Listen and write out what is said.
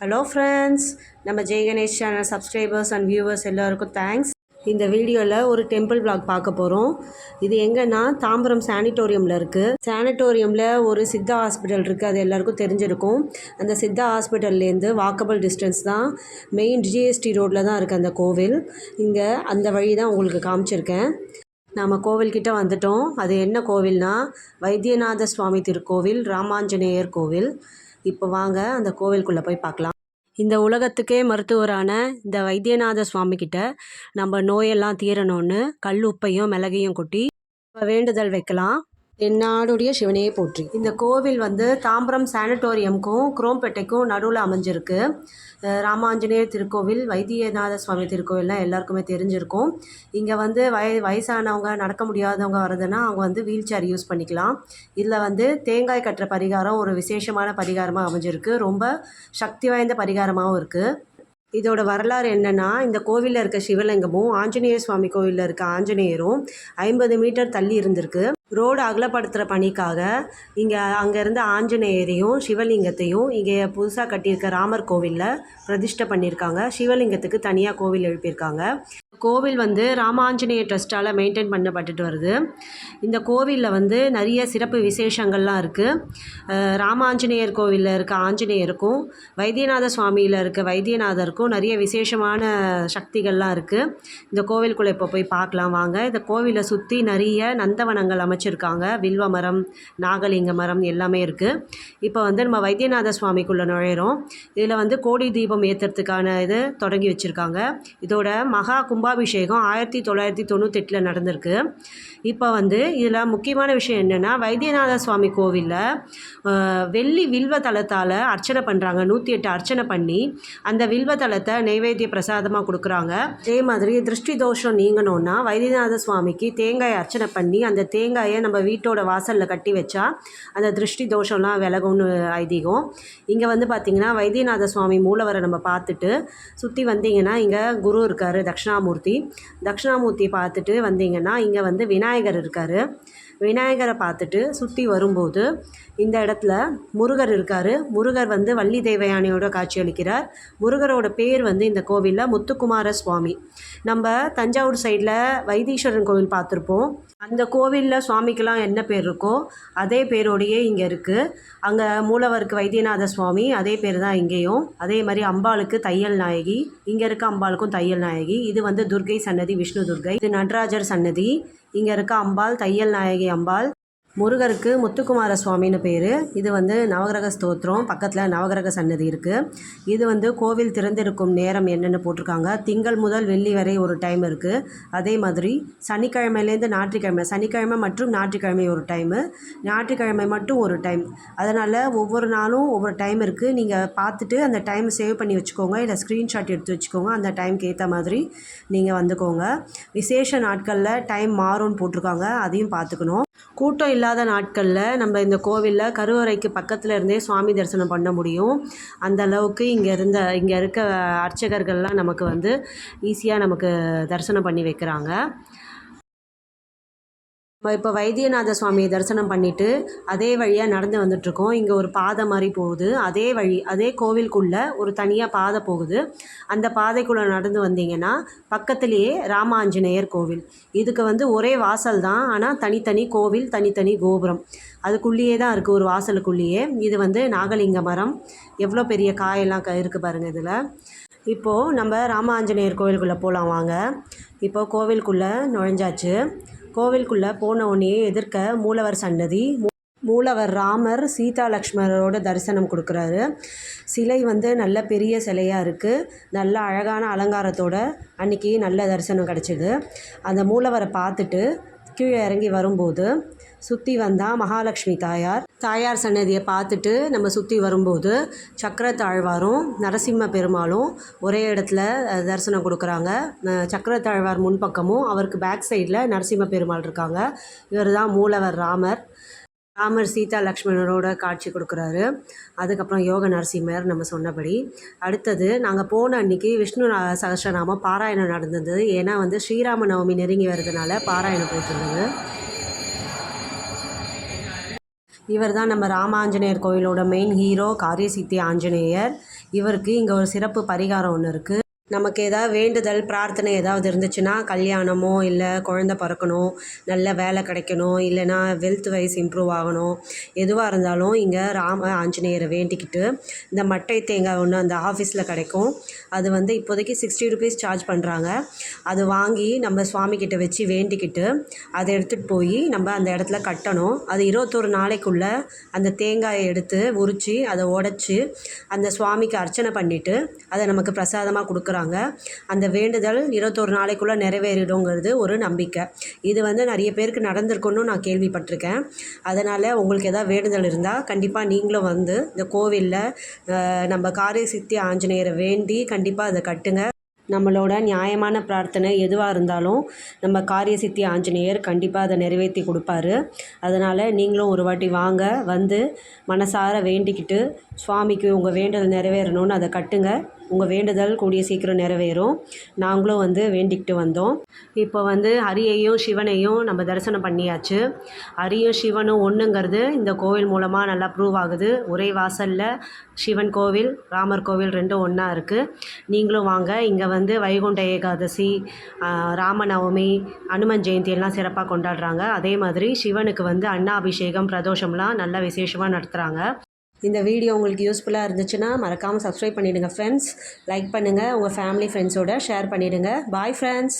Hello friends, நம்ம Jai Ganesh channel subscribers and viewers எல்லாருக்கும் thanks. இந்த வீடியோவில் ஒரு டெம்பிள் vlog பார்க்க போகிறோம். இது எங்கன்னா தாம்பரம் சானிட்டோரியமில் இருக்குது. சானிட்டோரியமில் ஒரு சித்தா ஹாஸ்பிட்டல் இருக்குது, அது எல்லாருக்கும் தெரிஞ்சிருக்கும். அந்த சித்தா ஹாஸ்பிட்டல்லேருந்து வாக்கபிள் டிஸ்டன்ஸ் தான், மெயின் ஜிஎஸ்டி ரோட்டில் தான் இருக்குது அந்த கோவில். இங்கே அந்த வழி தான் உங்களுக்கு காமிச்சிருக்கேன். நாம் கோவில்கிட்ட வந்துட்டோம். அது என்ன கோவில்னா வைத்தியநாத சுவாமி திருக்கோவில், ராமாஞ்சநேயர் கோவில். இப்போ வாங்க அந்த கோவிலுக்குள்ளே போய் பார்க்கலாம். இந்த உலகத்துக்கே மருத்துவரான இந்த வைத்தியநாத சுவாமி கிட்ட நம்ம நோயெல்லாம் தீரணும்னு கல் உப்பையும் மிளகையும் கொட்டி வேண்டுதல் வைக்கலாம். என்னாடுடைய சிவனையே போற்றி. இந்த கோவில் வந்து தாம்பரம் சானிட்டோரியமுக்கும் குரோம்பேட்டைக்கும் நடுவில் அமைஞ்சிருக்கு. ராமாஞ்சநேயர் திருக்கோவில், வைத்தியநாத சுவாமி திருக்கோவில்லாம் எல்லாருக்குமே தெரிஞ்சிருக்கும். இங்கே வந்து வயசானவங்க, நடக்க முடியாதவங்க வர்றதுன்னா அவங்க வந்து வீல் சேர் யூஸ் பண்ணிக்கலாம். இதில் வந்து தேங்காய் கட்டுற பரிகாரம் ஒரு விசேஷமான பரிகாரமாக அமைஞ்சிருக்கு. ரொம்ப சக்தி வாய்ந்த பரிகாரமாகவும் இருக்குது. இதோட வரலாறு என்னென்னா, இந்த கோவிலில் இருக்க சிவலிங்கமும் ஆஞ்சநேயர் சுவாமி கோவிலில் இருக்க ஆஞ்சநேயரும் 50 மீட்டர் தள்ளி இருந்திருக்கு. ரோடு அகலப்படுத்துகிற பணிக்காக அங்கே இருந்த ஆஞ்சநேயரையும் சிவலிங்கத்தையும் இங்கே புதுசாக கட்டியிருக்க ராமர் கோவிலில் பிரதிஷ்டை பண்ணியிருக்காங்க. சிவலிங்கத்துக்கு தனியாக கோவில் எழுப்பியிருக்காங்க. கோவில் வந்து ராமாஞ்சநேயர் ட்ரஸ்ட்டால் மெயின்டைன் பண்ணப்பட்டுட்டு வருது. இந்த கோவிலில் வந்து நிறைய சிறப்பு விசேஷங்கள்லாம் இருக்குது. ராமாஞ்சநேயர் கோவிலில் இருக்க ஆஞ்சநேயருக்கும் வைத்தியநாத சுவாமியில் இருக்க வைத்தியநாதருக்கும் நிறைய விசேஷமான சக்திகள்லாம் இருக்குது. இந்த கோவிலுக்குள்ளே இப்போ போய் பார்க்கலாம் வாங்க. இந்த கோவிலை சுற்றி நிறைய நந்தவனங்கள் அமைச்சிருக்காங்க. வில்வ மரம், நாகலிங்க மரம் எல்லாமே இருக்குது. இப்போ வந்து நம்ம வைத்தியநாத சுவாமிக்குள்ளே நுழையிறோம். இதில் வந்து கோடி தீபம் ஏற்றுறதுக்கான இது தொடங்கி வச்சுருக்காங்க. இதோட மகா கும்பாபிஷேகம் 1998 நடந்திருக்கு. இப்போ வந்து இதில் முக்கியமான விஷயம் என்னென்னா, வைத்தியநாத சுவாமி கோவிலில் வெள்ளி வில்வ தலத்தால் அர்ச்சனை பண்ணுறாங்க. 108 அர்ச்சனை பண்ணி அந்த வில்வ தலத்தை நைவேத்திய பிரசாதமாக கொடுக்குறாங்க. அதே மாதிரி திருஷ்டி தோஷம் நீங்கணும்னா வைத்தியநாத சுவாமிக்கு தேங்காய் அர்ச்சனை பண்ணி அந்த தேங்காயை நம்ம வீட்டோட வாசலில் கட்டி வச்சா அந்த திருஷ்டி தோஷம்லாம் விலகும்னு ஐதீகம். இங்கே வந்து பார்த்திங்கன்னா வைத்தியநாத சுவாமி மூலவரை நம்ம பார்த்துட்டு சுற்றி வந்தீங்கன்னா இங்கே குரு இருக்கார், தட்சிணாமூர்த்தியை பார்த்துட்டு வந்தீங்கன்னா இங்கே வந்து விநாயகர் இருக்கார். விநாயகரை பார்த்துட்டு சுற்றி வரும்போது இந்த இடத்துல முருகர் இருக்கார். முருகர் வந்து வள்ளி தேவயானையோட காட்சி அளிக்கிறார். முருகரோட பேர் வந்து இந்த கோவிலில் முத்துக்குமார சுவாமி. நம்ம தஞ்சாவூர் சைடில் வைத்தீஸ்வரன் கோவில் பார்த்துருப்போம். அந்த கோவிலில் சுவாமிக்கெல்லாம் என்ன பேர் இருக்கோ அதே பேரோடையே இங்கே இருக்குது. அங்கே மூலவருக்கு வைத்தியநாத சுவாமி, அதே பேர் தான் இங்கேயும். அதே மாதிரி அம்பாளுக்கு தையல் நாயகி, இங்கே இருக்க அம்பாளுக்கும் தையல் நாயகி. இது வந்து துர்கை சன்னதி, விஷ்ணு துர்கை. இது நடராஜர் சன்னதி. இங்கே இருக்க அம்பாள் தையல் நாயகி அம்பாள். முருகருக்கு முத்துக்குமார சுவாமின்னு பேர். இது வந்து நவகிரக ஸ்தோத்திரம், பக்கத்தில் நவகிரக சன்னதி இருக்குது. இது வந்து கோவில் திறந்திருக்கும் நேரம் என்னென்னு போட்டிருக்காங்க. திங்கள் முதல் வெள்ளி வரை ஒரு டைம் இருக்குது. அதே மாதிரி சனிக்கிழமையிலேருந்து ஞாயிற்றுக்கிழமை, சனிக்கிழமை மற்றும் ஞாயிற்றுக்கிழமை ஒரு டைமு, ஞாயிற்றுக்கிழமை மட்டும் ஒரு டைம். அதனால் ஒவ்வொரு நாளும் ஒவ்வொரு டைம் இருக்குது. நீங்கள் பார்த்துட்டு அந்த டைம் சேவ் பண்ணி வச்சுக்கோங்க, இல்லை ஸ்க்ரீன்ஷாட் எடுத்து வச்சுக்கோங்க. அந்த டைமுக்கு ஏற்ற மாதிரி நீங்கள் வந்துக்கோங்க. விசேஷ நாட்களில் டைம் மாறும்னு போட்டிருக்காங்க, அதையும் பார்த்துக்கணும். கூட்டம் இல்லாத நாட்களில் நம்ம இந்த கோவிலில் கருவறைக்கு பக்கத்தில் இருந்தே சுவாமி தரிசனம் பண்ண முடியும். அந்த அளவுக்கு இங்கே இருக்க அர்ச்சகர்கள்லாம் நமக்கு வந்து ஈஸியாக நமக்கு தரிசனம் பண்ணி வைக்கிறாங்க. இப்போ வைத்தியநாத சுவாமியை தரிசனம் பண்ணிவிட்டு அதே வழியாக நடந்து வந்துட்ருக்கோம். இங்கே ஒரு பாதை மாதிரி போகுது. அதே வழி, அதே கோவிலுக்குள்ளே ஒரு தனியாக பாதை போகுது. அந்த பாதைக்குள்ளே நடந்து வந்தீங்கன்னா பக்கத்துலேயே ராமாஞ்சநேயர் கோவில். இதுக்கு வந்து ஒரே வாசல் தான், ஆனால் தனித்தனி கோவில், தனித்தனி கோபுரம். அதுக்குள்ளேயே தான் இருக்குது, ஒரு வாசலுக்குள்ளேயே. இது வந்து நாகலிங்க மரம். எவ்வளோ பெரிய காயெல்லாம் இருக்குது பாருங்கள் இதில். இப்போது நம்ம ராமாஞ்சநேயர் கோவிலுக்குள்ளே போகலாம் வாங்க. இப்போது கோவிலுக்குள்ளே நுழைஞ்சாச்சு. கோவிலுக்குள்ளே போன உடனே எதிர்க்க மூலவர் சன்னதி. மூலவர் ராமர் சீதா லக்ஷ்மணரோட தரிசனம் கொடுக்குறாரு. சிலை வந்து நல்ல பெரிய சிலையாக இருக்குது. நல்ல அழகான அலங்காரத்தோட அன்றைக்கி நல்ல தரிசனம் கிடச்சிது. அந்த மூலவரை பார்த்துட்டு கீழே இறங்கி வரும்போது சுற்றி வந்தால் மகாலட்சுமி தாயார் சன்னதியை பார்த்துட்டு நம்ம சுற்றி வரும்போது சக்கரத்தாழ்வாரும் நரசிம்ம பெருமாளும் ஒரே இடத்துல தரிசனம் கொடுக்குறாங்க. சக்கரத்தாழ்வார் முன்பக்கமும் அவருக்கு பேக் சைடில் நரசிம்ம பெருமாள் இருக்காங்க. இவர் தான் மூலவர் ராமர் சீதா லக்ஷ்மணரோட காட்சி கொடுக்குறாரு. அதுக்கப்புறம் யோக நரசிம்மர் நம்ம சொன்னபடி. அடுத்தது நாங்கள் போன அன்றைக்கி விஷ்ணு சகஸ்ரநாமம் பாராயணம் நடந்தது. ஏன்னா வந்து ஸ்ரீராம நவமி நெருங்கி வர்றதுனால பாராயணம் போயிட்டுருந்தது. இவர் தான் நம்ம ராமாஞ்சநேயர் கோயிலோட மெயின் ஹீரோ, காரியசித்தி ஆஞ்சநேயர். இவருக்கு இங்கே ஒரு சிறப்பு பரிகாரம் ஒன்று இருக்குது. நமக்கு ஏதாவது வேண்டுதல் பிரார்த்தனை ஏதாவது இருந்துச்சுன்னா, கல்யாணமோ இல்லை குழந்த பிறக்கணும், நல்ல வேலை கிடைக்கணும், இல்லைனா வெல்த் வைஸ் இம்ப்ரூவ் ஆகணும், எதுவாக இருந்தாலும் இங்கே ராம ஆஞ்சநேயரை வேண்டிக்கிட்டு இந்த மட்டை தேங்காய் ஒன்று அந்த ஆஃபீஸில் கிடைக்கும். அது வந்து இப்போதைக்கு 60 ருபீஸ் சார்ஜ் பண்ணுறாங்க. அது வாங்கி நம்ம சுவாமிக்கிட்ட வச்சு வேண்டிக்கிட்டு அதை எடுத்துகிட்டு போய் நம்ம அந்த இடத்துல கட்டணும். அது 21 நாளைக்குள்ளே அந்த தேங்காயை எடுத்து உரித்து அதை உடச்சி அந்த சுவாமிக்கு அர்ச்சனை பண்ணிவிட்டு அதை நமக்கு பிரசாதமாக கொடுக்குறாங்க. அந்த வேண்டுதல் 21 நாளைக்குள்ளே நிறைவேறிடுங்கிறது ஒரு நம்பிக்கை. இது வந்து நிறைய பேருக்கு நடந்திருக்குன்னு நான் கேள்விப்பட்டிருக்கேன். அதனால் உங்களுக்கு எதாவது வேண்டுதல் இருந்தால் கண்டிப்பாக நீங்களும் வந்து இந்த கோவிலில் நம்ம காரிய சித்தி ஆஞ்சநேயரை வேண்டி கண்டிப்பாக அதை கட்டுங்க. நம்மளோட நியாயமான பிரார்த்தனை எதுவாக இருந்தாலும் நம்ம காரிய சித்தி ஆஞ்சநேயர் கண்டிப்பாக அதை நிறைவேற்றி கொடுப்பாரு. அதனால் நீங்களும் ஒரு வாட்டி வாங்க, வந்து மனசார வேண்டிக்கிட்டு சுவாமிக்கு உங்கள் வேண்டுதல் நிறைவேறணும்னு அதை கட்டுங்க. உங்கள் வேண்டுதல் கூடிய சீக்கிரம் நிறைவேறும். நாங்களும் வந்து வேண்டிக்கிட்டு வந்தோம். இப்போ வந்து ஹரியையும் சிவனையும் நம்ம தரிசனம் பண்ணியாச்சு. ஹரியும் சிவனும் ஒன்றுங்கிறது இந்த கோவில் மூலமாக நல்லா ப்ரூவ் ஆகுது. ஒரே வாசலில் சிவன் கோவில், ராமர் கோவில் ரெண்டும் ஒன்றா இருக்குது. நீங்களும் வாங்க. இங்கே வந்து வைகுண்ட ஏகாதசி, ராமநவமி, அனுமன் ஜெயந்தி எல்லாம் சிறப்பாக கொண்டாடுறாங்க. அதே மாதிரி சிவனுக்கு வந்து அன்னாபிஷேகம், பிரதோஷம்லாம் நல்லா விசேஷமாக நடத்துகிறாங்க. இந்த வீடியோ உங்களுக்கு யூஸ்ஃபுல்லாக இருந்துச்சுன்னா மறக்காமல் சப்ஸ்கிரைப் பண்ணிவிடுங்க ஃப்ரெண்ட்ஸ். லைக் பண்ணுங்கள், உங்கள் ஃபேமிலி ஃப்ரெண்ட்ஸோட ஷேர் பண்ணிவிடுங்க. Bye friends.